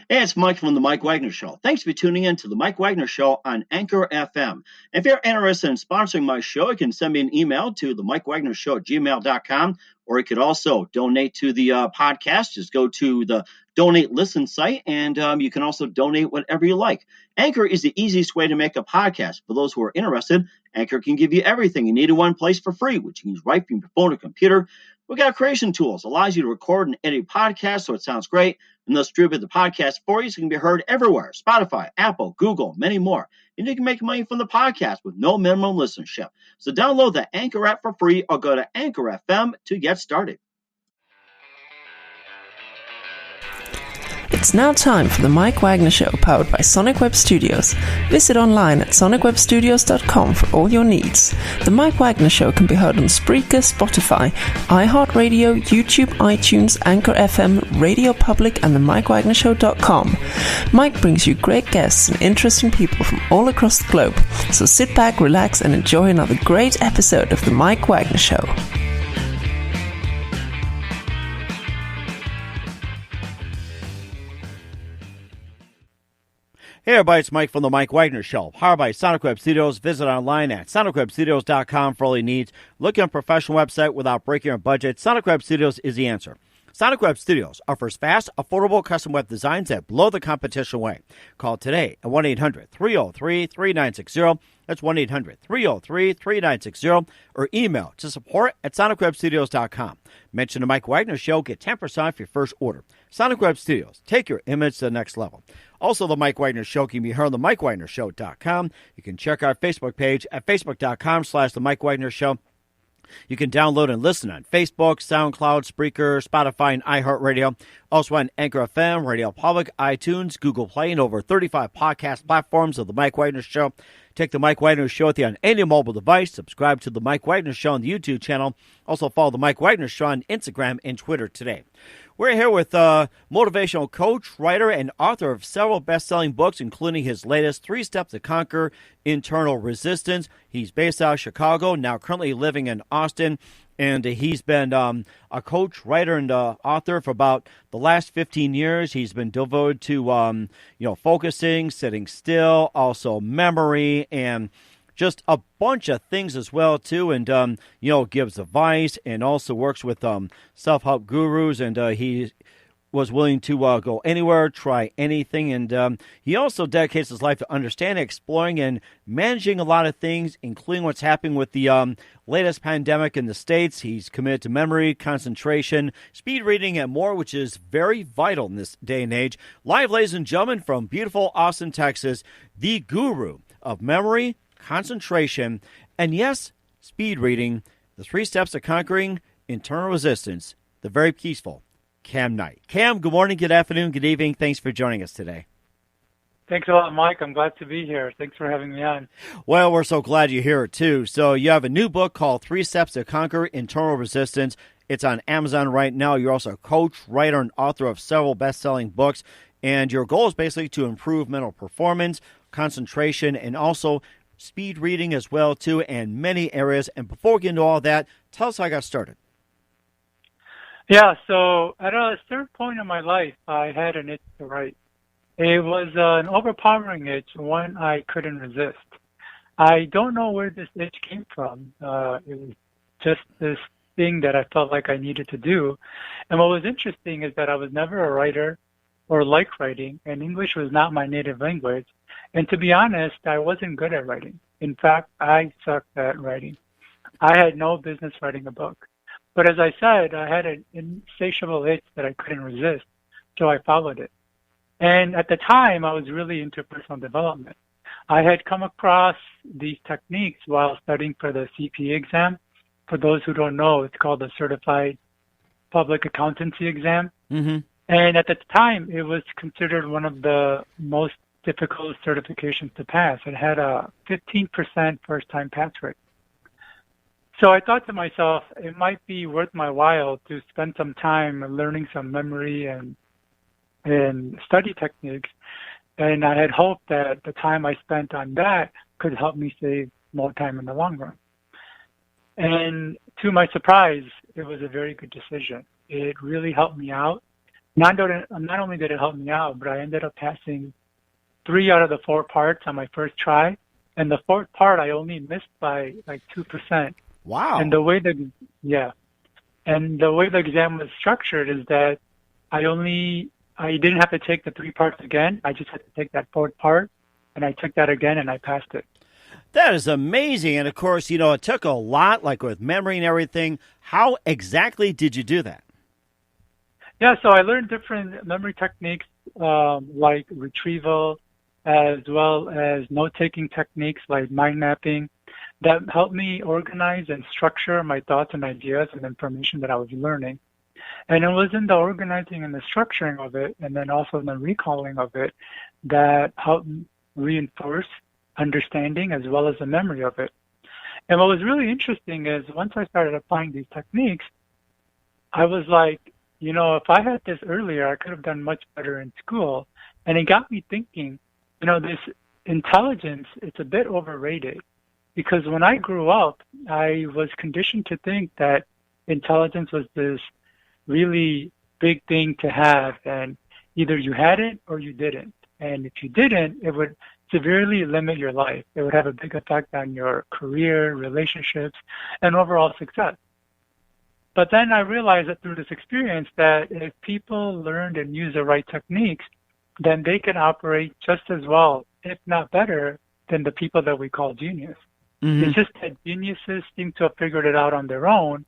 Hey, it's Mike from the Mike Wagner Show. Thanks for tuning in to the Mike Wagner Show on Anchor FM. If you're interested in sponsoring my show, you can send me an email to the Mike Wagner Show at gmail.com, or you could also donate to the podcast. Just go to the Donate Listen site, and you can also donate whatever you like. Anchor is the easiest way to make a podcast. For those who are interested, Anchor can give you everything you need in one place for free, which you can use right from your phone or computer. We got creation tools, allows you to record and edit podcasts so it sounds great, and they'll distribute the podcast for you so it can be heard everywhere. Spotify, Apple, Google, many more. And you can make money from the podcast with no minimum listenership. So download the Anchor app for free or go to Anchor FM to get started. It's now time for the Mike Wagner Show, powered by Sonic Web Studios. Visit online at sonicwebstudios.com for all your needs. The Mike Wagner Show can be heard on Spreaker, Spotify, iHeartRadio, YouTube, iTunes, Anchor FM, Radio Public, and the MikeWagnerShow.com. Mike brings you great guests and interesting people from all across the globe. So sit back, relax, and enjoy another great episode of the Mike Wagner Show. Hey everybody, it's Mike from the Mike Wagner Show, powered by Sonic Web Studios. Visit online at sonicwebstudios.com for all your needs. Looking at a professional website without breaking your budget, Sonic Web Studios is the answer. Sonic Web Studios offers fast, affordable custom web designs that blow the competition away. Call today at 1-800-303-3960. That's 1-800-303-3960. Or email to support@sonicwebstudios.com. Mention the Mike Wagner Show. Get 10% off your first order. Sonic Web Studios. Take your image to the next level. Also, the Mike Wagner Show can be heard on the MikeWagnerShow.com. You can check our Facebook page at facebook.com/the Mike Wagner Show. You can download and listen on Facebook, SoundCloud, Spreaker, Spotify, and iHeartRadio. Also on Anchor FM, Radio Public, iTunes, Google Play, and over 35 podcast platforms of The Mike Wagner Show. Take The Mike Wagner Show with you on any mobile device. Subscribe to The Mike Wagner Show on the YouTube channel. Also follow The Mike Wagner Show on Instagram and Twitter today. We're here with motivational coach, writer, and author of several best-selling books, including his latest 3 Steps to Conquer Internal Resistance. He's based out of Chicago, now currently living in Austin, and he's been a coach, writer, and author for about the last 15 years. He's been devoted to focusing, sitting still, also memory, and just a bunch of things as well, too, and, gives advice and also works with self-help gurus, and he was willing to go anywhere, try anything, and he also dedicates his life to understanding, exploring, and managing a lot of things, including what's happening with the latest pandemic in the States. He's committed to memory, concentration, speed reading, and more, which is very vital in this day and age. Live, ladies and gentlemen, from beautiful Austin, Texas, the guru of memory, concentration, and yes, speed reading, the 3 steps to conquering internal resistance, the very peaceful Kam Knight. Kam, good morning, good afternoon, good evening. Thanks for joining us today. Thanks a lot, Mike. I'm glad to be here. Thanks for having me on. Well, we're so glad you're here, too. So you have a new book called 3 Steps to Conquer Internal Resistance. It's on Amazon right now. You're also a coach, writer, and author of several best-selling books. And your goal is basically to improve mental performance, concentration, and also speed reading as well, too, and many areas. And before we get into all that, tell us how I got started. Yeah, so at a certain point in my life, I had an itch to write. It was an overpowering itch, one I couldn't resist. I don't know where this itch came from. It was just this thing that I felt like I needed to do. And what was interesting is that I was never a writer or liked writing, and English was not my native language. And to be honest, I wasn't good at writing. In fact, I sucked at writing. I had no business writing a book. But as I said, I had an insatiable itch that I couldn't resist, so I followed it. And at the time, I was really into personal development. I had come across these techniques while studying for the CPA exam. For those who don't know, it's called the Certified Public Accountancy exam. Mm-hmm. And at the time, it was considered one of the most difficult certifications to pass. It had a 15% first-time pass rate. So I thought to myself, it might be worth my while to spend some time learning some memory and study techniques. And I had hoped that the time I spent on that could help me save more time in the long run. And to my surprise, it was a very good decision. It really helped me out. not only did it help me out, but I ended up passing 3 out of the 4 parts on my first try. And the 4th part I only missed by like 2%. Wow. And the way the exam was structured is that I didn't have to take the 3 parts again. I just had to take that 4th part, and I took that again, and I passed it. That is amazing. And of course, it took a lot, like with memory and everything. How exactly did you do that? Yeah, so I learned different memory techniques like retrieval, as well as note-taking techniques like mind mapping that helped me organize and structure my thoughts and ideas and information that I was learning. And it was in the organizing and the structuring of it, and then also in the recalling of it, that helped reinforce understanding as well as the memory of it. And what was really interesting is once I started applying these techniques, I was like, if I had this earlier, I could have done much better in school. And it got me thinking, this intelligence, it's a bit overrated. Because when I grew up, I was conditioned to think that intelligence was this really big thing to have, and either you had it or you didn't. And if you didn't, it would severely limit your life. It would have a big effect on your career, relationships, and overall success. But then I realized that through this experience that if people learned and used the right techniques, then they can operate just as well, if not better, than the people that we call genius. Mm-hmm. It's just that geniuses seem to have figured it out on their own.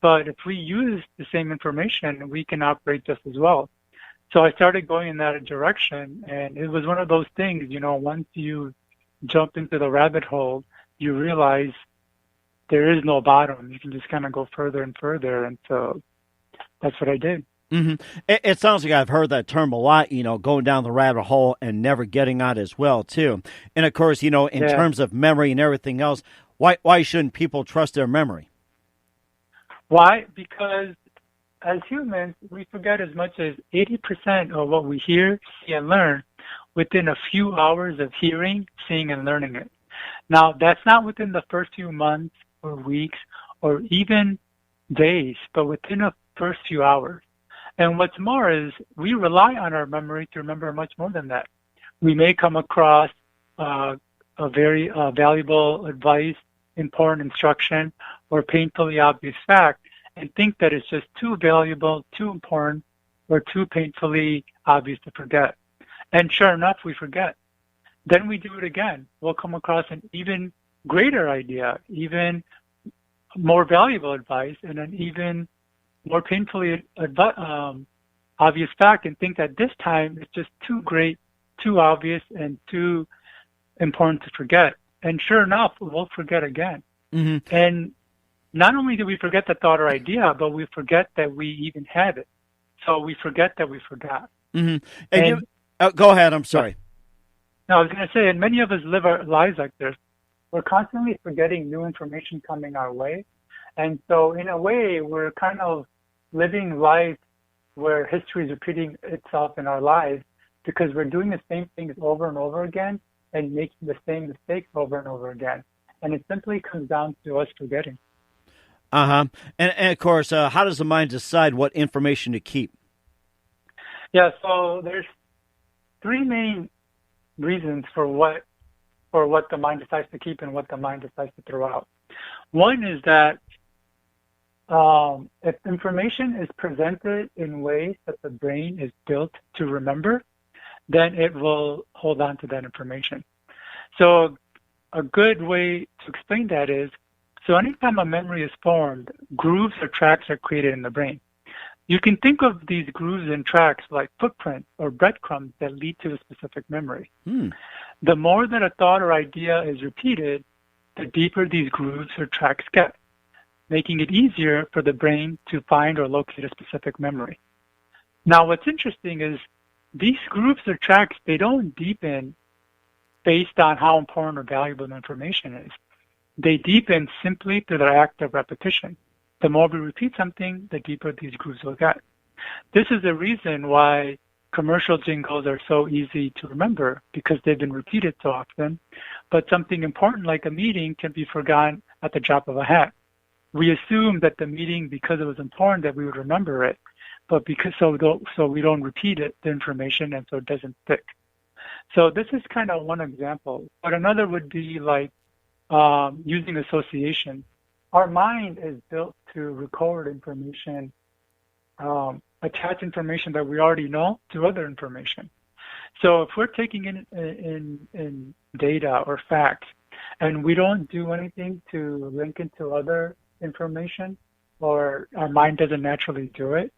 But if we use the same information, we can operate just as well. So I started going in that direction, and it was one of those things, once you jump into the rabbit hole, you realize there is no bottom. You can just kind of go further and further, and so that's what I did. Mm-hmm. It sounds like I've heard that term a lot, going down the rabbit hole and never getting out as well, too. And, of course, in terms of memory and everything else, why shouldn't people trust their memory? Why? Because as humans, we forget as much as 80% of what we hear, see, and learn within a few hours of hearing, seeing, and learning it. Now, that's not within the first few months or weeks or even days, but within the first few hours. And what's more is we rely on our memory to remember much more than that. We may come across a very valuable advice, important instruction, or painfully obvious fact, and think that it's just too valuable, too important, or too painfully obvious to forget. And sure enough, we forget. Then we do it again. We'll come across an even greater idea, even more valuable advice, and an even more painfully obvious fact, and think that this time it's just too great, too obvious, and too important to forget. And sure enough, we'll forget again. Mm-hmm. And not only do we forget the thought or idea, but we forget that we even had it. So we forget that we forgot. Mm-hmm. And go ahead. I'm sorry. No, I was going to say, and many of us live our lives like this. We're constantly forgetting new information coming our way. And so in a way, we're kind of living life where history is repeating itself in our lives because we're doing the same things over and over again and making the same mistakes over and over again. And it simply comes down to us forgetting. Uh-huh. And of course, how does the mind decide what information to keep? Yeah, so there's 3 main reasons for what the mind decides to keep and what the mind decides to throw out. One is that if information is presented in ways that the brain is built to remember, then it will hold on to that information. So a good way to explain that is, so anytime a memory is formed, grooves or tracks are created in the brain. You can think of these grooves and tracks like footprints or breadcrumbs that lead to a specific memory. The more that a thought or idea is repeated, the deeper these grooves or tracks get, making it easier for the brain to find or locate a specific memory. Now, what's interesting is these grooves or tracks, they don't deepen based on how important or valuable the information is. They deepen simply through the act of repetition. The more we repeat something, the deeper these grooves will get. This is the reason why commercial jingles are so easy to remember, because they've been repeated so often. But something important like a meeting can be forgotten at the drop of a hat. We assume that the meeting, because it was important, that we would remember it. but so we don't repeat the information, and so it doesn't stick. So this is kind of one example. But another would be like using association. Our mind is built to record information, attach information that we already know to other information. So if we're taking in data or facts, and we don't do anything to link into other information, or our mind doesn't naturally do it,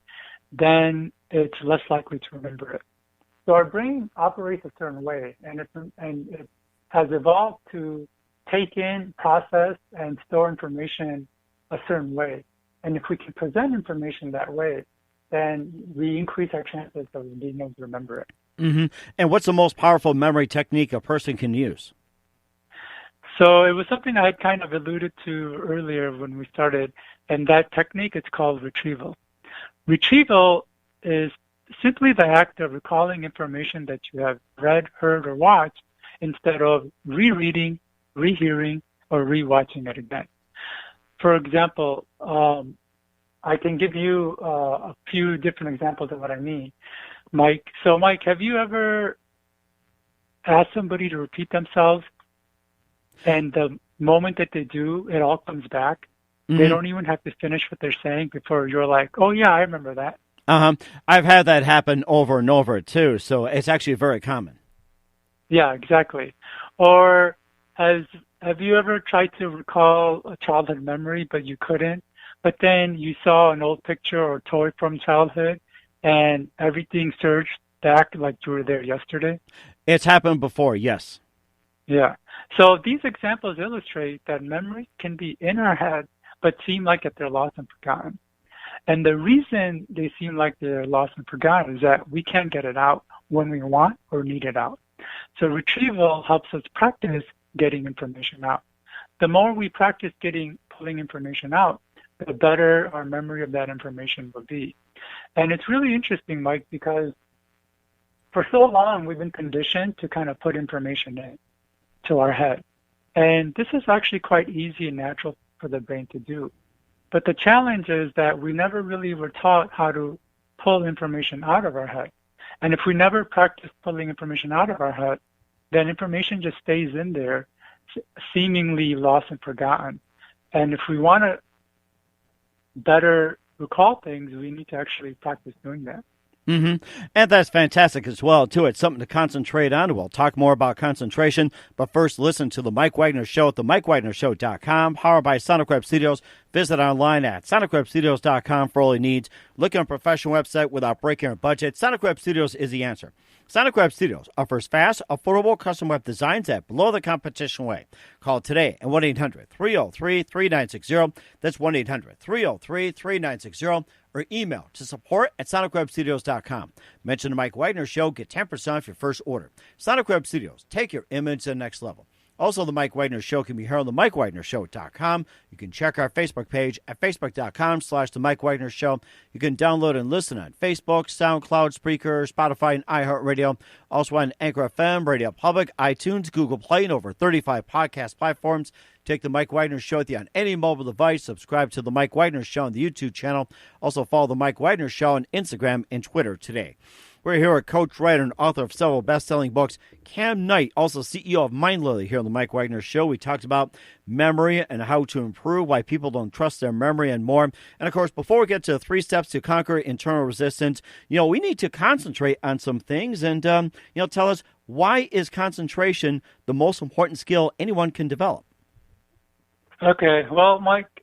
then it's less likely to remember it. So our brain operates a certain way, and it has evolved to take in, process, and store information a certain way. And if we can present information that way, then we increase our chances of being able to remember it. Mm-hmm. And what's the most powerful memory technique a person can use? So it was something I had kind of alluded to earlier when we started, and that technique is called retrieval. Retrieval is simply the act of recalling information that you have read, heard, or watched instead of rereading, rehearing, or rewatching it again. For example, I can give you a few different examples of what I mean. Mike, have you ever asked somebody to repeat themselves, and the moment that they do, it all comes back? Mm-hmm. They don't even have to finish what they're saying before you're like, oh, yeah, I remember that. I've had that happen over and over, too, so it's actually very common. Yeah, exactly. Or have you ever tried to recall a childhood memory, but you couldn't? But then you saw an old picture or toy from childhood, and everything surged back like you were there yesterday? It's happened before, yes. Yeah. So these examples illustrate that memories can be in our head, but seem like they're lost and forgotten. And the reason they seem like they're lost and forgotten is that we can't get it out when we want or need it out. So retrieval helps us practice getting information out. The more we practice pulling information out, the better our memory of that information will be. And it's really interesting, Mike, because for so long we've been conditioned to kind of put information in to our head. And this is actually quite easy and natural for the brain to do. But the challenge is that we never really were taught how to pull information out of our head. And if we never practice pulling information out of our head, then information just stays in there, seemingly lost and forgotten. And if we want to better recall things, we need to actually practice doing that. Mm-hmm. And that's fantastic as well, too. It's something to concentrate on. We'll talk more about concentration, but first listen to The Mike Wagner Show at themikewagnershow.com, powered by Sonic Web Studios. Visit online at sonicwebstudios.com for all your needs. Look at a professional website without breaking your budget. Sonic Web Studios is the answer. Sonic Web Studios offers fast, affordable custom web designs at below the competition way. Call today at 1-800-303-3960. That's 1-800-303-3960. Or email to support@sonicwebstudios.com. Mention the Mike Wagner Show. Get 10% off your first order. Sonic Web Studios. Take your image to the next level. Also, the Mike Wagner Show can be heard on the MikeWagnerShow.com. You can check our Facebook page at Facebook.com/The Mike Wagner Show. You can download and listen on Facebook, SoundCloud, Spreaker, Spotify, and iHeartRadio. Also on Anchor FM, Radio Public, iTunes, Google Play, and over 35 podcast platforms. Take the Mike Wagner Show with you on any mobile device. Subscribe to the Mike Wagner Show on the YouTube channel. Also follow the Mike Wagner Show on Instagram and Twitter today. We're here with coach, writer, and author of several best-selling books, Kam Knight, also CEO of Mind Lily here on the Mike Wagner Show. We talked about memory and how to improve, why people don't trust their memory, and more. And, of course, before we get to 3 steps to conquer internal resistance, we need to concentrate on some things and, tell us, why is concentration the most important skill anyone can develop? Okay. Well, Mike,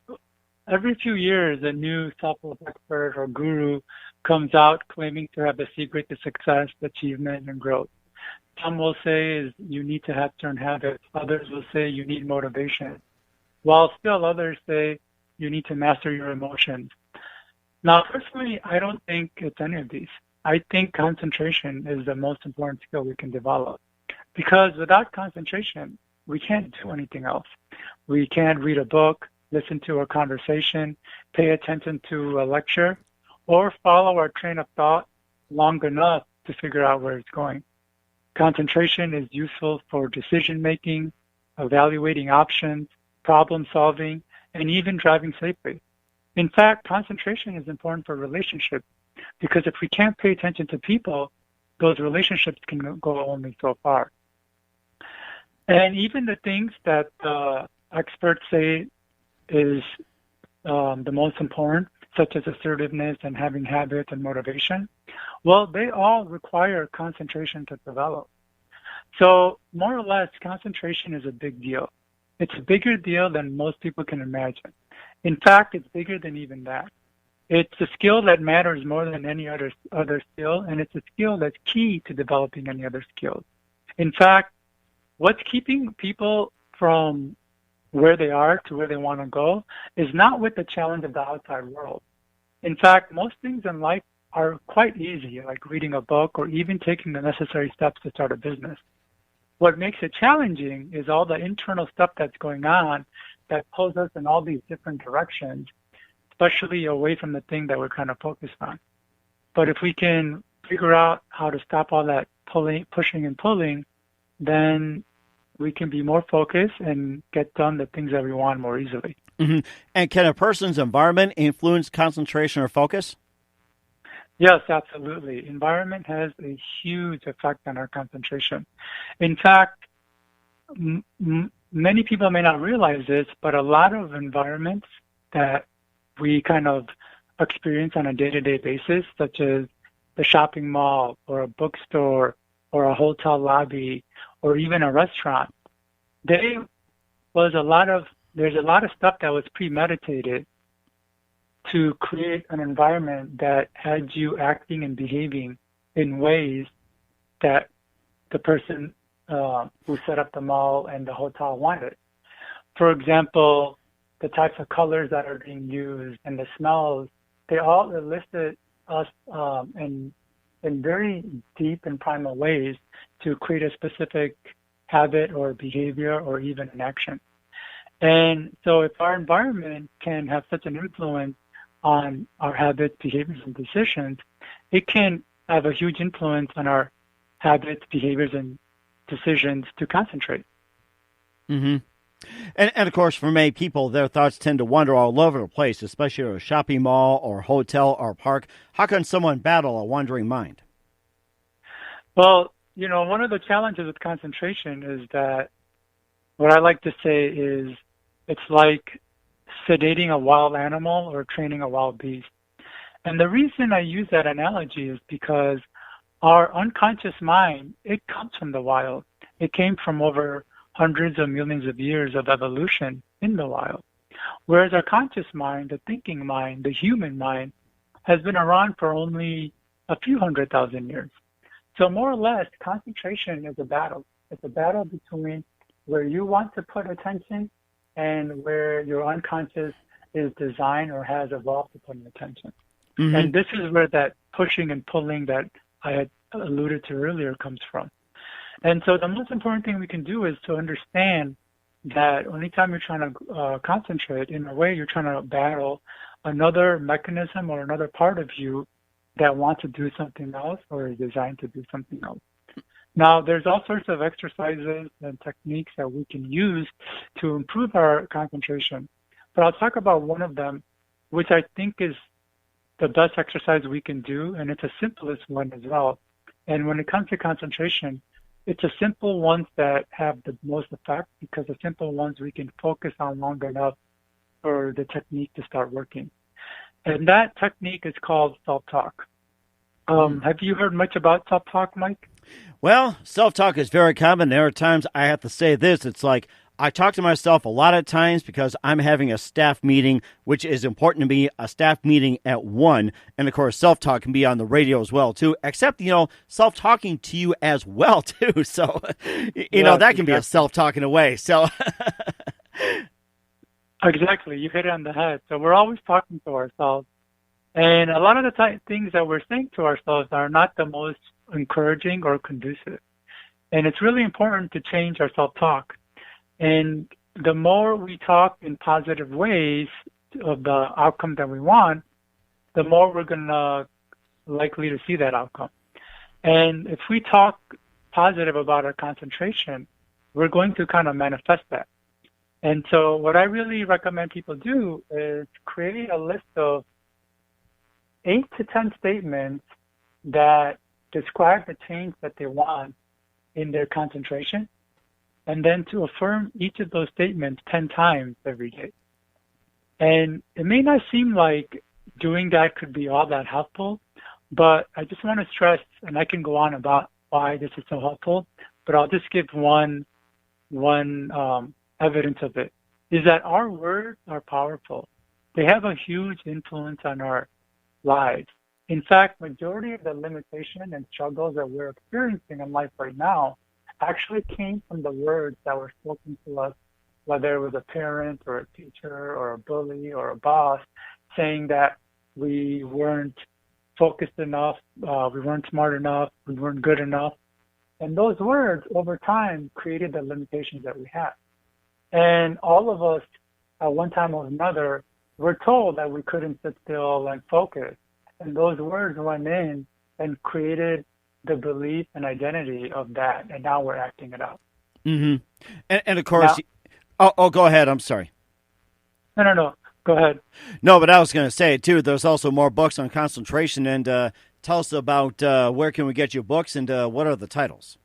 every few years, a new self-help expert or guru comes out claiming to have the secret to success, achievement, and growth. Some will say is you need to have certain habits. Others will say you need motivation. While still others say you need to master your emotions. Now, personally, I don't think it's any of these. I think concentration is the most important skill we can develop. Because without concentration, we can't do anything else. We can't read a book, listen to a conversation, pay attention to a lecture, or follow our train of thought long enough to figure out where it's going. Concentration is useful for decision-making, evaluating options, problem-solving, and even driving safely. In fact, concentration is important for relationships. Because if we can't pay attention to people, those relationships can go only so far. And even the things that experts say is the most important, such as assertiveness and having habits and motivation, well, they all require concentration to develop. So more or less, concentration is a big deal. It's a bigger deal than most people can imagine. In fact, it's bigger than even that. It's a skill that matters more than any other skill, and it's a skill that's key to developing any other skills. In fact, what's keeping people from where they are to where they want to go is not with the challenge of the outside world. In fact, most things in life are quite easy, like reading a book or even taking the necessary steps to start a business. What makes it challenging is all the internal stuff that's going on that pulls us in all these different directions, especially away from the thing that we're kind of focused on. But if we can figure out how to stop all that pushing and pulling, then we can be more focused and get done the things that we want more easily. Mm-hmm. And can a person's environment influence concentration or focus? Yes, absolutely. Environment has a huge effect on our concentration. In fact, many people may not realize this, but a lot of environments that we kind of experience on a day-to-day basis, such as the shopping mall or a bookstore or a hotel lobby or even a restaurant, there's a lot of stuff that was premeditated to create an environment that had you acting and behaving in ways that the person who set up the mall and the hotel wanted. For example, the types of colors that are being used and the smells, they all enlisted us in very deep and primal ways to create a specific habit or behavior or even an action. And so if our environment can have such an influence on our habits, behaviors, and decisions, it can have a huge influence on our habits, behaviors, and decisions to concentrate. Mm-hmm. And of course, for many people, their thoughts tend to wander all over the place, especially at a shopping mall or hotel or park. How can someone battle a wandering mind? Well, one of the challenges with concentration is that what I like to say is it's like sedating a wild animal or training a wild beast. And the reason I use that analogy is because our unconscious mind, it comes from the wild. It came from over hundreds of millions of years of evolution in the wild. Whereas our conscious mind, the thinking mind, the human mind, has been around for only a few 100,000 years. So more or less, concentration is a battle. It's a battle between where you want to put attention and where your unconscious is designed or has evolved to put attention. Mm-hmm. And this is where that pushing and pulling that I had alluded to earlier comes from. And so the most important thing we can do is to understand that anytime you're trying to concentrate, in a way you're trying to battle another mechanism or another part of you that wants to do something else or is designed to do something else. Now, there's all sorts of exercises and techniques that we can use to improve our concentration. But I'll talk about one of them, which I think is the best exercise we can do, and it's the simplest one as well. And when it comes to concentration, it's the simple ones that have the most effect because the simple ones we can focus on long enough for the technique to start working. And that technique is called self-talk. Have you heard much about self-talk, Mike? Well, self-talk is very common. There are times I have to say this. It's like I talk to myself a lot of times because I'm having a staff meeting, which is important to me, a staff meeting at 1. And, of course, self-talk can be on the radio as well, too, except, self-talking to you as well, too. So, that can be a self-talk in a way. So, exactly. You hit it on the head. So we're always talking to ourselves. And a lot of the things that we're saying to ourselves are not the most encouraging or conducive. And it's really important to change our self-talk. And the more we talk in positive ways of the outcome that we want, the more we're going to likely to see that outcome. And if we talk positive about our concentration, we're going to kind of manifest that. And so what I really recommend people do is create a list of 8 to 10 statements that describe the change that they want in their concentration, and then to affirm each of those statements 10 times every day. And it may not seem like doing that could be all that helpful, but I just want to stress, and I can go on about why this is so helpful, but I'll just give one evidence of it, is that our words are powerful. They have a huge influence on our lives. In fact, majority of the limitation and struggles that we're experiencing in life right now actually came from the words that were spoken to us, whether it was a parent or a teacher or a bully or a boss, saying that we weren't focused enough, we weren't smart enough, we weren't good enough. And those words over time created the limitations that we have. And all of us, at one time or another, were told that we couldn't sit still and focus. And those words went in and created the belief and identity of that. And now we're acting it out. Mm-hmm. And of course, go ahead. I'm sorry. No. Go ahead. No, but I was going to say, too, there's also more books on concentration. And tell us about where can we get your books and what are the titles?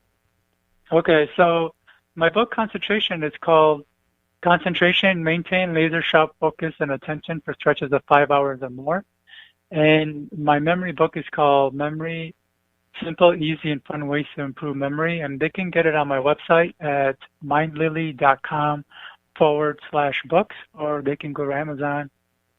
Okay, so my book, Concentration, is called Concentration, Maintain Laser Sharp Focus and Attention for Stretches of 5 hours or More. And my memory book is called Memory, Simple, Easy, and Fun Ways to Improve Memory. And they can get it on my website at mindlily.com/books, or they can go to Amazon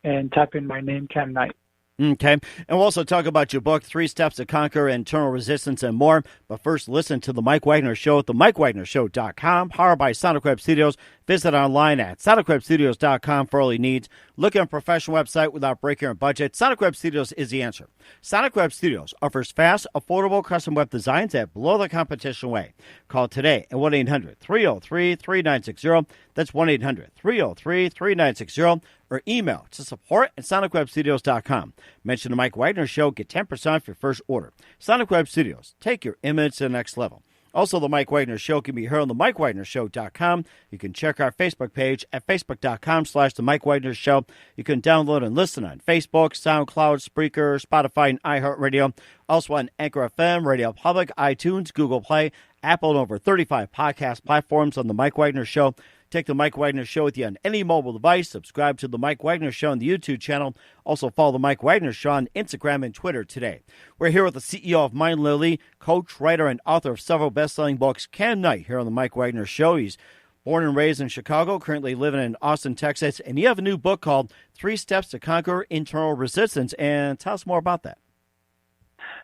and type in my name, Kam Knight. Okay. And we'll also talk about your book, 3 Steps to Conquer Internal Resistance and more. But first, listen to The Mike Wagner Show at themikewagnershow.com, powered by Sonic Web Studios. Visit online at sonicwebstudios.com for all your needs. Look at a professional website without breaking your budget. Sonic Web Studios is the answer. Sonic Web Studios offers fast, affordable custom web designs that blow the competition away. Call today at 1-800-303-3960. That's 1-800-303-3960. Or email to support@sonicwebstudios.com. Mention the Mike Wagner Show. Get 10% off your first order. Sonic Web Studios. Take your image to the next level. Also, the Mike Wagner Show can be heard on the MikeWagnerShow.com. You can check our Facebook page at Facebook.com/The Mike Wagner Show. You can download and listen on Facebook, SoundCloud, Spreaker, Spotify, and iHeartRadio. Also on Anchor FM, Radio Public, iTunes, Google Play, Apple, and over 35 podcast platforms on The Mike Wagner Show. Take The Mike Wagner Show with you on any mobile device. Subscribe to The Mike Wagner Show on the YouTube channel. Also follow The Mike Wagner Show on Instagram and Twitter today. We're here with the CEO of Mind Lily, coach, writer, and author of several best-selling books, Kam Knight, here on The Mike Wagner Show. He's born and raised in Chicago, currently living in Austin, Texas. And you have a new book called 3 Steps to Conquer Internal Resistance. And tell us more about that.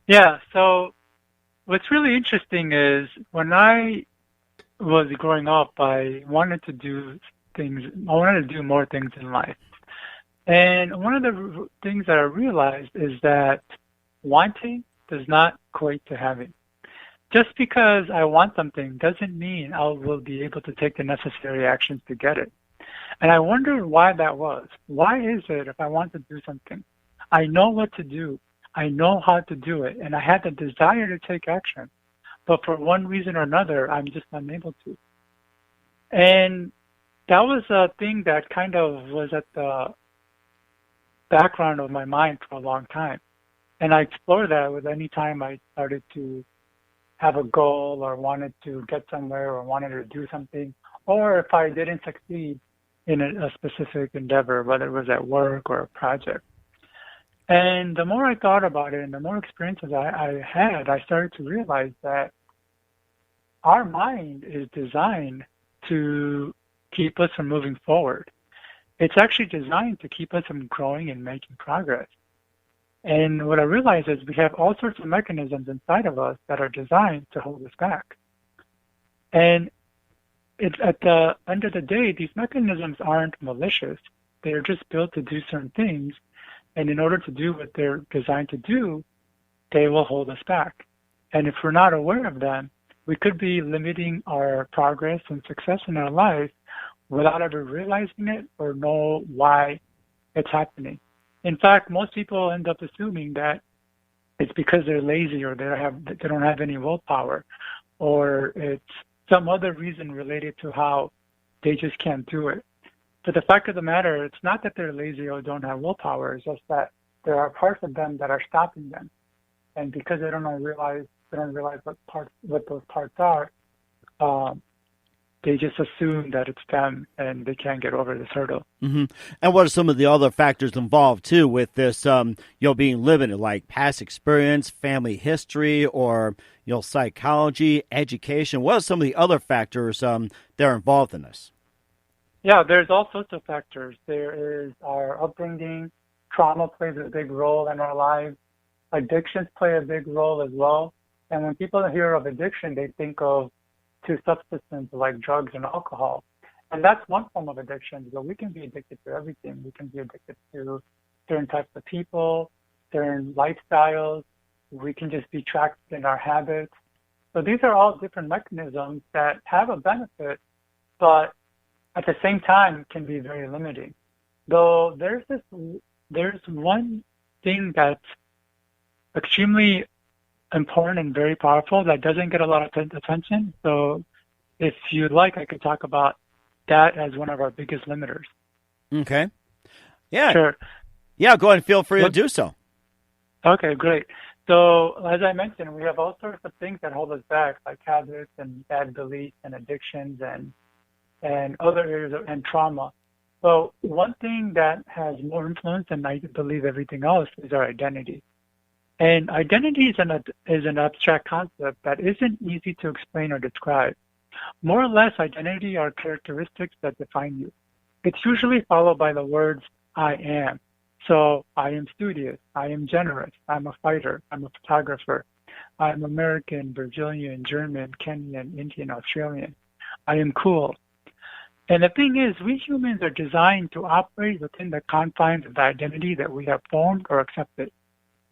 Yeah, so what's really interesting is when I was growing up, I wanted to do more things in life. And one of the things that I realized is that wanting does not equate to having. Just because I want something doesn't mean I will be able to take the necessary actions to get it. And I wondered why that was. Why is it if I want to do something, I know what to do, I know how to do it, and I had the desire to take action, but for one reason or another, I'm just unable to. And that was a thing that kind of was at the background of my mind for a long time. And I explored that with any time I started to have a goal or wanted to get somewhere or wanted to do something, or if I didn't succeed in a specific endeavor, whether it was at work or a project. And the more I thought about it and the more experiences I had, I started to realize that our mind is designed to keep us from moving forward. It's actually designed to keep us from growing and making progress. And what I realized is we have all sorts of mechanisms inside of us that are designed to hold us back. And it's at the end of the day, these mechanisms aren't malicious. They're just built to do certain things. And in order to do what they're designed to do, they will hold us back. And if we're not aware of them, we could be limiting our progress and success in our life without ever realizing it or know why it's happening. In fact, most people end up assuming that it's because they're lazy or they don't have any willpower, or it's some other reason related to how they just can't do it. But the fact of the matter, it's not that they're lazy or don't have willpower. It's just that there are parts of them that are stopping them. And because they don't realize what those parts are, they just assume that it's them and they can't get over this hurdle. Mm-hmm. And what are some of the other factors involved too with this, being limited, like past experience, family history, or, psychology, education? What are some of the other factors that are involved in this? Yeah, there's all sorts of factors. There is our upbringing. Trauma plays a big role in our lives. Addictions play a big role as well. And when people hear of addiction, they think of two substances like drugs and alcohol. And that's one form of addiction, but we can be addicted to everything. We can be addicted to certain types of people, certain lifestyles. We can just be trapped in our habits. So these are all different mechanisms that have a benefit, but at the same time can be very limiting. Though there's one thing that's extremely important and very powerful that doesn't get a lot of attention. So if you'd like, I could talk about that as one of our biggest limiters. Okay. Yeah. Sure. Yeah, go ahead and feel free to do so. Okay, great. So as I mentioned, we have all sorts of things that hold us back, like habits and bad beliefs and addictions and other areas and trauma. So one thing that has more influence than I believe everything else is our identity. And identity is an abstract concept that isn't easy to explain or describe. More or less, identity are characteristics that define you. It's usually followed by the words, I am. So I am studious, I am generous, I'm a fighter, I'm a photographer, I'm American, Brazilian, German, Kenyan, Indian, Australian. I am cool. And the thing is, we humans are designed to operate within the confines of the identity that we have formed or accepted.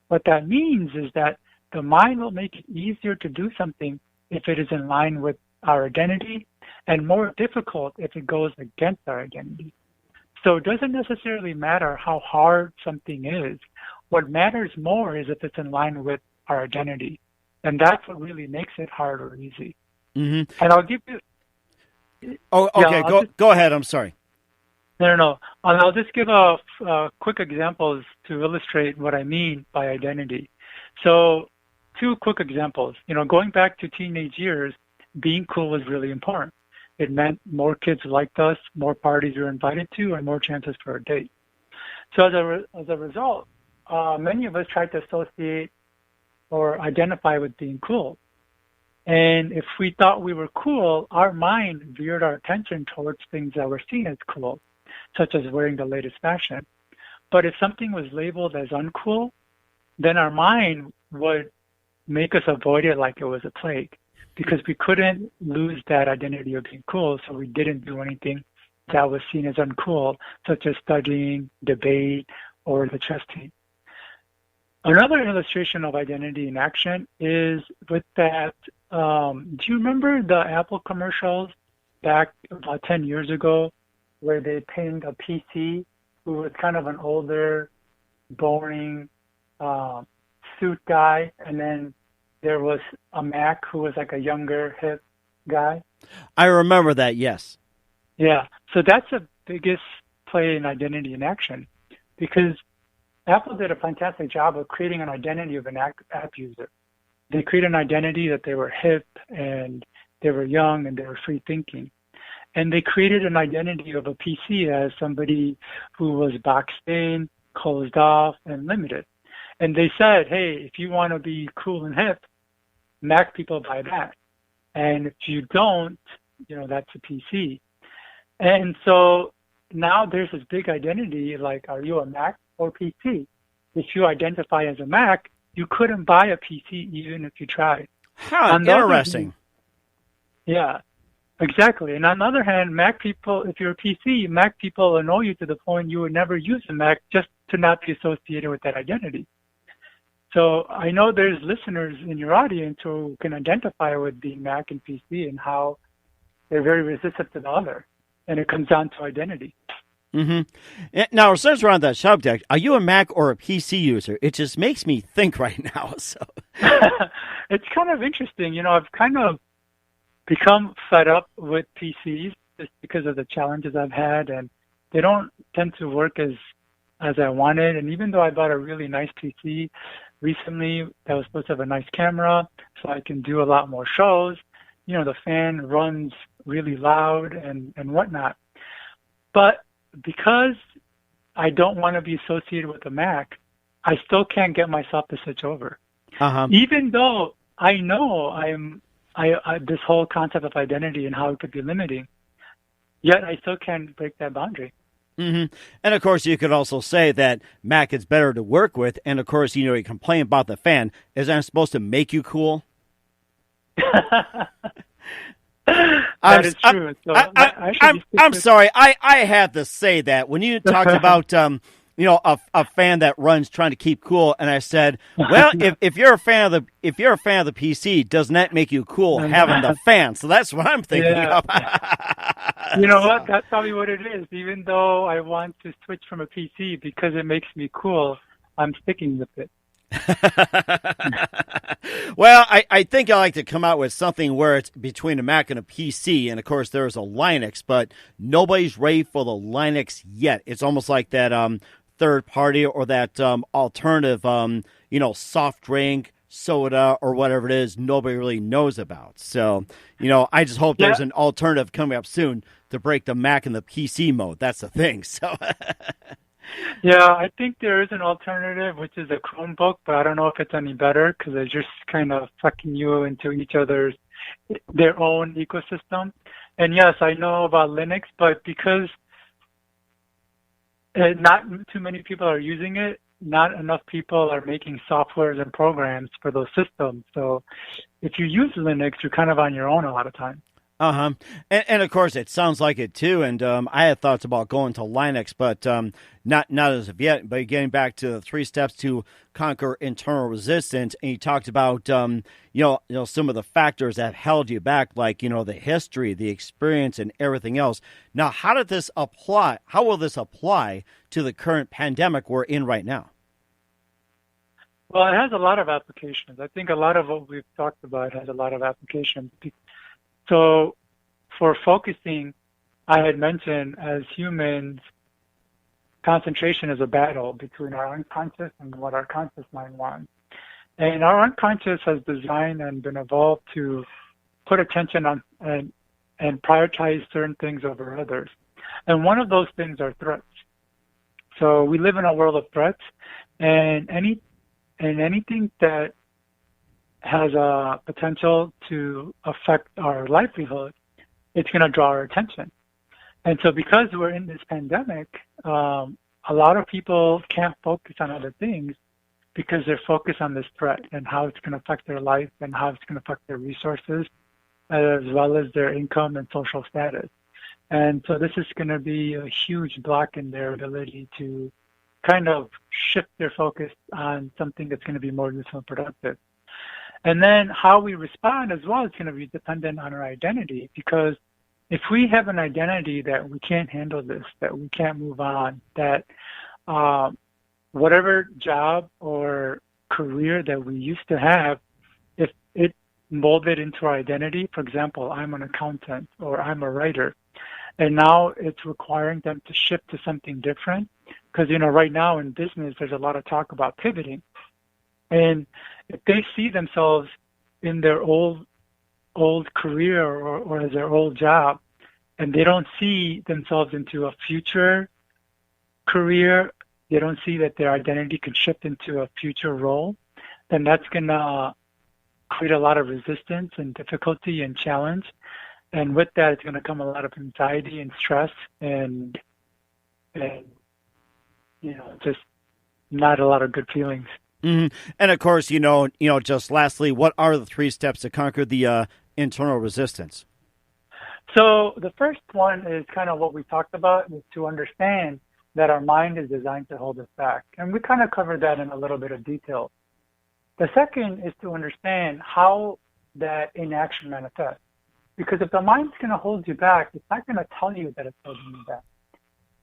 What that means is that the mind will make it easier to do something if it is in line with our identity, and more difficult if it goes against our identity. So it doesn't necessarily matter how hard something is. What matters more is if it's in line with our identity. And that's what really makes it hard or easy. Mm-hmm. And I'll give you... Oh, okay, go ahead. I'm sorry. No. I'll just give a quick examples to illustrate what I mean by identity. So 2 quick examples. Going back to teenage years, being cool was really important. It meant more kids liked us, more parties we were invited to, and more chances for a date. So as a result, many of us tried to associate or identify with being cool. And if we thought we were cool, our mind veered our attention towards things that were seen as cool, such as wearing the latest fashion. But if something was labeled as uncool, then our mind would make us avoid it like it was a plague, because we couldn't lose that identity of being cool, so we didn't do anything that was seen as uncool, such as studying, debate, or the chess team. Another illustration of identity in action is with that, do you remember the Apple commercials back about 10 years ago where they pinned a PC who was kind of an older, boring suit guy, and then there was a Mac who was like a younger, hip guy? I remember that, yes. Yeah, so that's the biggest play in identity in action, because Apple did a fantastic job of creating an identity of an app user. They created an identity that they were hip and they were young and they were free thinking. And they created an identity of a PC as somebody who was boxed in, closed off, and limited. And they said, hey, if you want to be cool and hip, Mac people buy that. And if you don't, that's a PC. And so now there's this big identity, like, are you a Mac or PC? If you identify as a Mac, you couldn't buy a PC even if you tried. How interesting. Yeah, exactly. And on the other hand, Mac people, if you're a PC, Mac people annoy you to the point you would never use a Mac just to not be associated with that identity. So I know there's listeners in your audience who can identify with being Mac and PC and how they're very resistant to the other. And it comes down to identity. Mm-hmm. Now, since we're on that subject, are you a Mac or a PC user? It just makes me think right now. So it's kind of interesting. I've kind of become fed up with PCs just because of the challenges I've had, and they don't tend to work as as I wanted. And even though I bought a really nice PC recently that was supposed to have a nice camera so I can do a lot more shows, the fan runs really loud and whatnot. But because I don't want to be associated with a Mac, I still can't get myself to switch over. Even though I know this whole concept of identity and how it could be limiting, yet I still can't break that boundary. And of course, you could also say that Mac is better to work with. And of course, you complain about the fan. Is that supposed to make you cool? That is true. I'm sorry. I have to say that when you talked about a fan that runs trying to keep cool, and I said, well, if you're a fan of the PC, doesn't that make you cool having the fan? So that's what I'm thinking of. You know what? That's probably what it is. Even though I want to switch from a PC because it makes me cool, I'm sticking with it. Well, I think I like to come out with something where it's between a Mac and a PC, and of course there's a Linux, but nobody's ready for the Linux yet. It's almost like that third party or that alternative, soft drink, soda, or whatever it is nobody really knows about. So, I just hope there's an alternative coming up soon to break the Mac and the PC mode. That's the thing. So. Yeah, I think there is an alternative, which is a Chromebook, but I don't know if it's any better because they're just kind of sucking you into their own ecosystem. And yes, I know about Linux, but because not too many people are using it, not enough people are making softwares and programs for those systems. So if you use Linux, you're kind of on your own a lot of times. And of course, it sounds like it too. And I had thoughts about going to Linux, but not as of yet. But getting back to the 3 steps to conquer internal resistance, and you talked about some of the factors that held you back, like the history, the experience, and everything else. Now, how did this apply? How will this apply to the current pandemic we're in right now? Well, it has a lot of applications. I think a lot of what we've talked about has a lot of applications. So for focusing, I had mentioned as humans, concentration is a battle between our unconscious and what our conscious mind wants. And our unconscious has designed and been evolved to put attention on and prioritize certain things over others. And one of those things are threats. So we live in a world of threats, and anything that has a potential to affect our livelihood, it's going to draw our attention. And so because we're in this pandemic, a lot of people can't focus on other things because they're focused on this threat and how it's going to affect their life and how it's going to affect their resources, as well as their income and social status. And so this is going to be a huge block in their ability to kind of shift their focus on something that's going to be more useful and productive. And then how we respond as well is going to be dependent on our identity, because if we have an identity that we can't handle this, that we can't move on, that whatever job or career that we used to have, if it molded into our identity, for example, I'm an accountant or I'm a writer, and now it's requiring them to shift to something different, because right now in business there's a lot of talk about pivoting. And if they see themselves in their old career or as their old job, and they don't see themselves into a future career, they don't see that their identity can shift into a future role, then that's going to create a lot of resistance and difficulty and challenge. And with that, it's going to come a lot of anxiety and stress and just not a lot of good feelings. Mm-hmm. And of course, just lastly, what are the 3 steps to conquer the internal resistance? So the first one is kind of what we talked about, is to understand that our mind is designed to hold us back. And we kind of covered that in a little bit of detail. The second is to understand how that inaction manifests. Because if the mind's going to hold you back, it's not going to tell you that it's holding you back.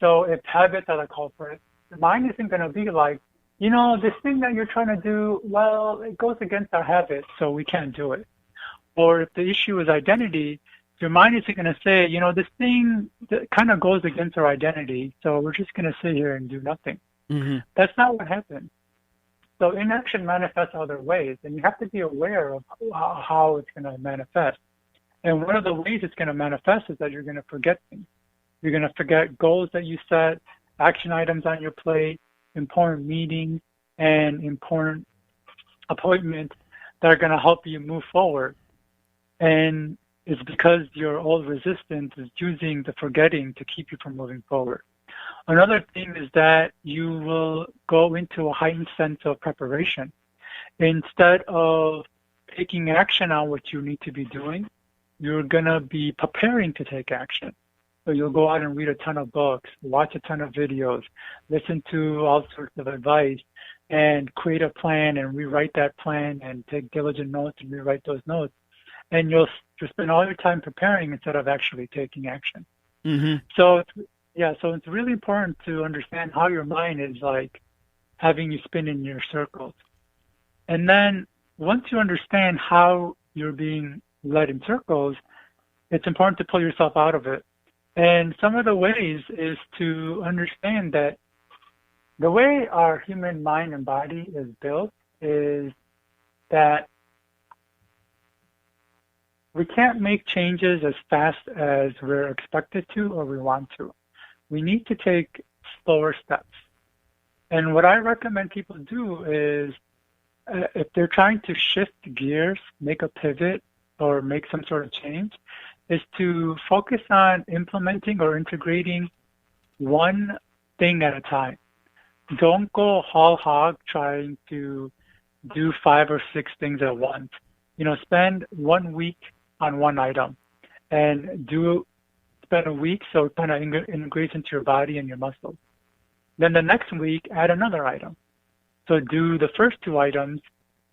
So if habits are the culprit, the mind isn't going to be like, this thing that you're trying to do, well, it goes against our habits, so we can't do it. Or if the issue is identity, your mind isn't going to say, this thing that kind of goes against our identity, so we're just going to sit here and do nothing. That's not what happened. So inaction manifests other ways, and you have to be aware of how it's going to manifest. And one of the ways it's going to manifest is that you're going to forget things. You're going to forget goals that you set, action items on your plate, important meetings, and important appointments that are going to help you move forward. And it's because your old resistance is using the forgetting to keep you from moving forward. Another thing is that you will go into a heightened sense of preparation. Instead of taking action on what you need to be doing, you're going to be preparing to take action. So you'll go out and read a ton of books, watch a ton of videos, listen to all sorts of advice, and create a plan and rewrite that plan and take diligent notes and rewrite those notes. And you'll just spend all your time preparing instead of actually taking action. So it's really important to understand how your mind is like having you spin in your circles. And then once you understand how you're being led in circles, it's important to pull yourself out of it. And some of the ways is to understand that the way our human mind and body is built is that we can't make changes as fast as we're expected to or we want to. We need to take slower steps. And what I recommend people do is if they're trying to shift gears, make a pivot, or make some sort of change, is to focus on implementing or integrating one thing at a time. Don't go whole hog trying to do 5 or 6 things at once. Spend 1 week on one item and spend a week so it kind of integrates into your body and your muscles. Then the next week, add another item. So do the first 2 items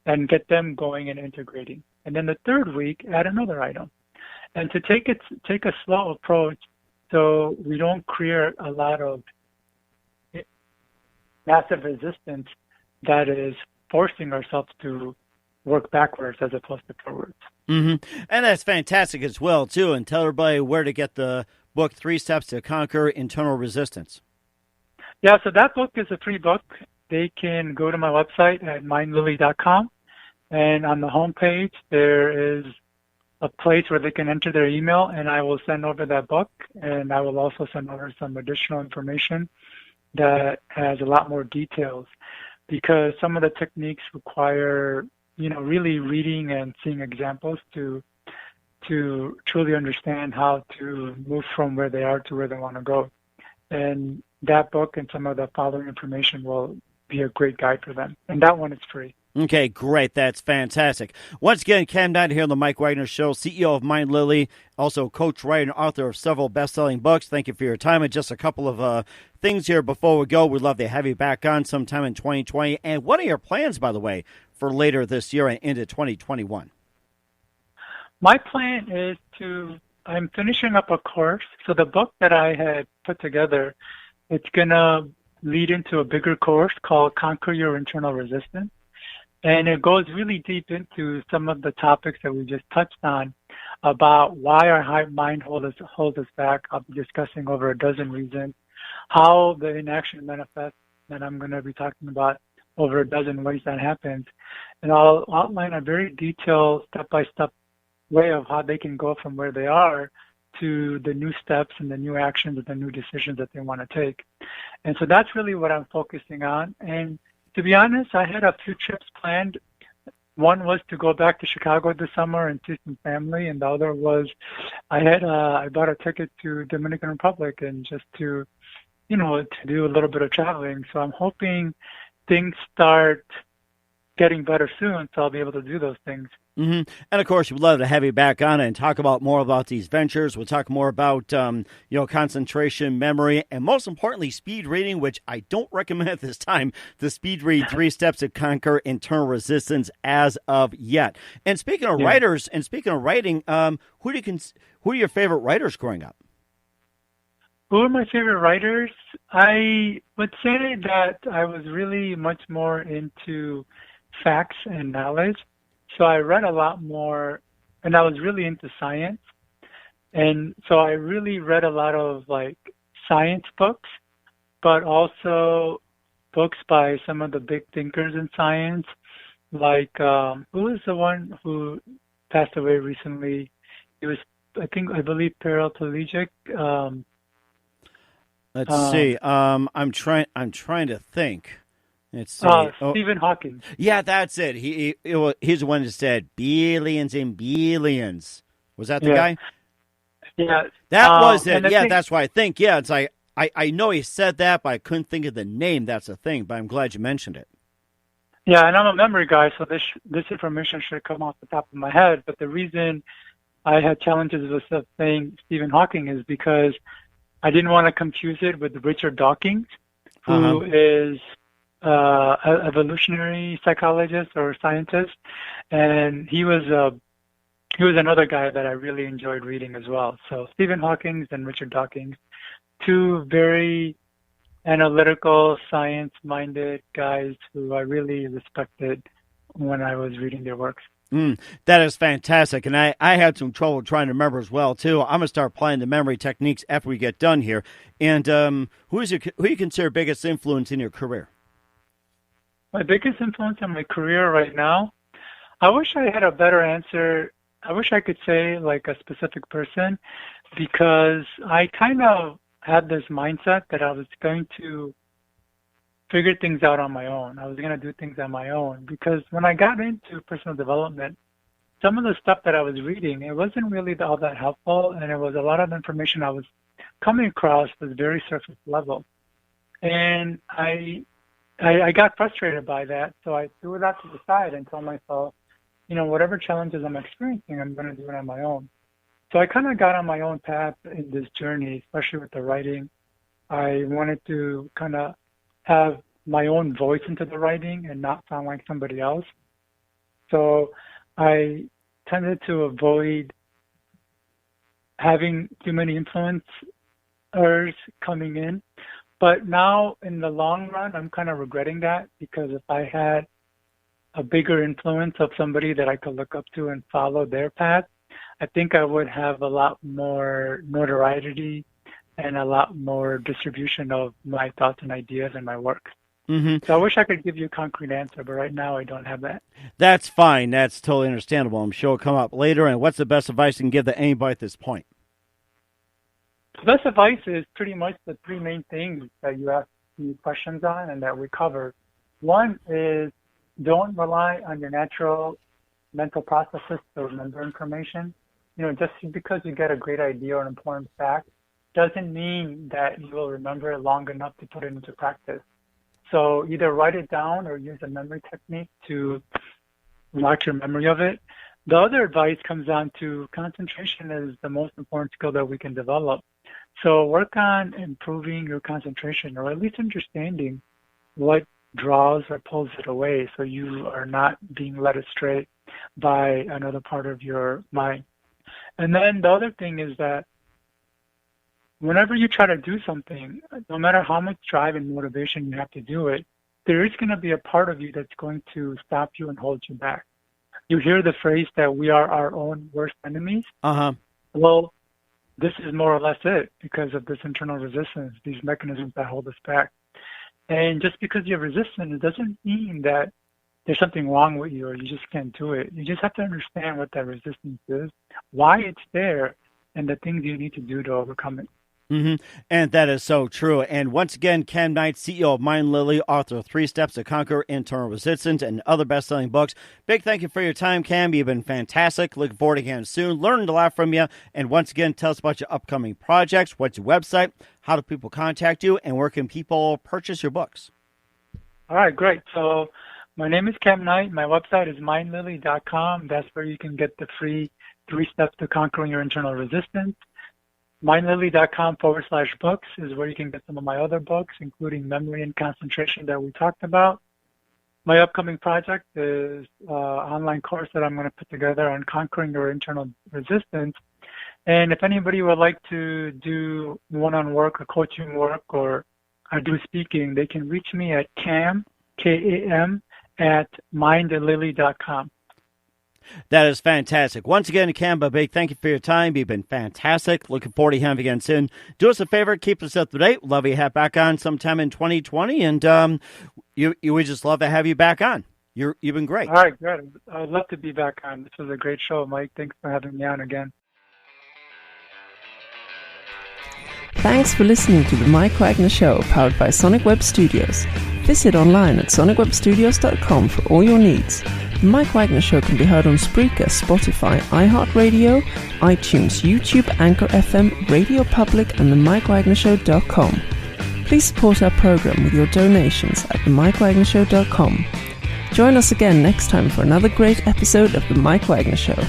and get them going and integrating. And then the third week, add another item. And to take a slow approach so we don't create a lot of massive resistance that is forcing ourselves to work backwards as opposed to forwards. And that's fantastic as well, too. And tell everybody where to get the book, 3 Steps to Conquer Internal Resistance. Yeah, so that book is a free book. They can go to my website at mindlily.com. And on the homepage, there is a place where they can enter their email, and I will send over that book. And I will also send over some additional information that has a lot more details, because some of the techniques require, really reading and seeing examples to truly understand how to move from where they are to where they want to go. And that book and some of the following information will be a great guide for them. And that one is free. Okay, great. That's fantastic. Once again, Kam Knight here on the Mike Wagner Show, CEO of Mind Lily, also coach, writer, and author of several best-selling books. Thank you for your time. And just a couple of things here before we go. We'd love to have you back on sometime in 2020. And what are your plans, by the way, for later this year and into 2021? My plan is I'm finishing up a course. So the book that I had put together, it's going to lead into a bigger course called Conquer Your Internal Resistance. And it goes really deep into some of the topics that we just touched on about why our mind holds us back. I'll be discussing over a dozen reasons, how the inaction manifests, and I'm going to be talking about over a dozen ways that happens. And I'll outline a very detailed step-by-step way of how they can go from where they are to the new steps and the new actions and the new decisions that they want to take. And so that's really what I'm focusing on. And to be honest, I had a few trips planned. One was to go back to Chicago this summer and see some family, and the other was I bought a ticket to Dominican Republic and just to do a little bit of traveling. So I'm hoping things start getting better soon, so I'll be able to do those things. And, of course, we'd love to have you back on and talk about more about these ventures. We'll talk more about, concentration, memory, and most importantly, speed reading, which I don't recommend at this time, the speed read 3 Steps to Conquer Internal Resistance as of yet. And speaking of writers and speaking of writing, who are your favorite writers growing up? Who are my favorite writers? I would say that I was really much more into facts and knowledge. So I read a lot more, and I was really into science. And so I really read a lot of science books, but also books by some of the big thinkers in science, like who was the one who passed away recently? He was, I believe, paraplegic. Let's see. I'm trying to think. Let's see. Stephen Hawking. Yeah, that's it. He's the one that said billions and billions. Was that the guy? Yeah. That was it. Yeah, that's why I think. Yeah, it's like I know he said that, but I couldn't think of the name. That's the thing. But I'm glad you mentioned it. Yeah, and I'm a memory guy, so this information should come off the top of my head. But the reason I had challenges with saying Stephen Hawking is because I didn't want to confuse it with Richard Dawkins, who is an evolutionary psychologist or scientist, and he was another guy that I really enjoyed reading as well. So Stephen Hawking and Richard Dawkins, two very analytical, science-minded guys who I really respected when I was reading their works. That is fantastic, and I had some trouble trying to remember as well too. I'm gonna start applying the memory techniques after we get done here. And who you consider biggest influence in your career? My biggest influence in my career right now, I wish I had a better answer. I wish I could say like a specific person, because I kind of had this mindset that I was going to figure things out on my own. I was going to do things on my own, because when I got into personal development, some of the stuff that I was reading, it wasn't really all that helpful, and it was a lot of information I was coming across was very surface level. And I got frustrated by that, so I threw it out to the side and told myself, whatever challenges I'm experiencing, I'm going to do it on my own. So I kind of got on my own path in this journey, especially with the writing. I wanted to kind of have my own voice into the writing and not sound like somebody else. So I tended to avoid having too many influencers coming in. But now in the long run, I'm kind of regretting that, because if I had a bigger influence of somebody that I could look up to and follow their path, I think I would have a lot more notoriety and a lot more distribution of my thoughts and ideas and my work. So I wish I could give you a concrete answer, but right now I don't have that. That's fine. That's totally understandable. I'm sure it'll come up later. And what's the best advice you can give to anybody at this point? The best advice is pretty much the three main things that you asked me questions on and that we covered. One is, don't rely on your natural mental processes to remember information. Just because you get a great idea or an important fact doesn't mean that you will remember it long enough to put it into practice. So either write it down or use a memory technique to lock your memory of it. The other advice comes down to concentration is the most important skill that we can develop. So work on improving your concentration, or at least understanding what draws or pulls it away, so you are not being led astray by another part of your mind. And then the other thing is that whenever you try to do something, no matter how much drive and motivation you have to do it, there is going to be a part of you that's going to stop you and hold you back. You hear the phrase that we are our own worst enemies. Well, this is more or less it, because of this internal resistance, these mechanisms that hold us back. And just because you have resistance, it doesn't mean that there's something wrong with you or you just can't do it. You just have to understand what that resistance is, why it's there, and the things you need to do to overcome it. And that is so true. And once again, Kam Knight, CEO of Mind Lily, author of 3 Steps to Conquer Internal Resistance and other best-selling books. Big thank you for your time, Kam. You've been fantastic. Looking forward to again soon. Learning a lot from you. And once again, tell us about your upcoming projects. What's your website? How do people contact you? And where can people purchase your books? All right, great. So my name is Kam Knight. My website is mindlily.com. That's where you can get the free 3 Steps to Conquering Your Internal Resistance. mindlily.com/books is where you can get some of my other books, including Memory and Concentration that we talked about. My upcoming project is an online course that I'm going to put together on conquering your internal resistance. And if anybody would like to do one-on-one work or coaching work, or I do speaking, they can reach me at Kam, K-A-M, at mindlily.com. That is fantastic. Once again, Kam, big thank you for your time. You've been fantastic. Looking forward to having you again soon. Do us a favor, keep us up to date. Love you to have back on sometime in 2020, and we just love to have you back on. You've been great. All right, good. I'd love to be back on. This was a great show, Mike. Thanks for having me on again. Thanks for listening to the Mike Wagner Show, powered by Sonic Web Studios. Visit online at sonicwebstudios.com for all your needs. The Mike Wagner Show can be heard on Spreaker, Spotify, iHeartRadio, iTunes, YouTube, Anchor FM, Radio Public, and themikewagnershow.com. Please support our program with your donations at themikewagnershow.com. Join us again next time for another great episode of The Mike Wagner Show.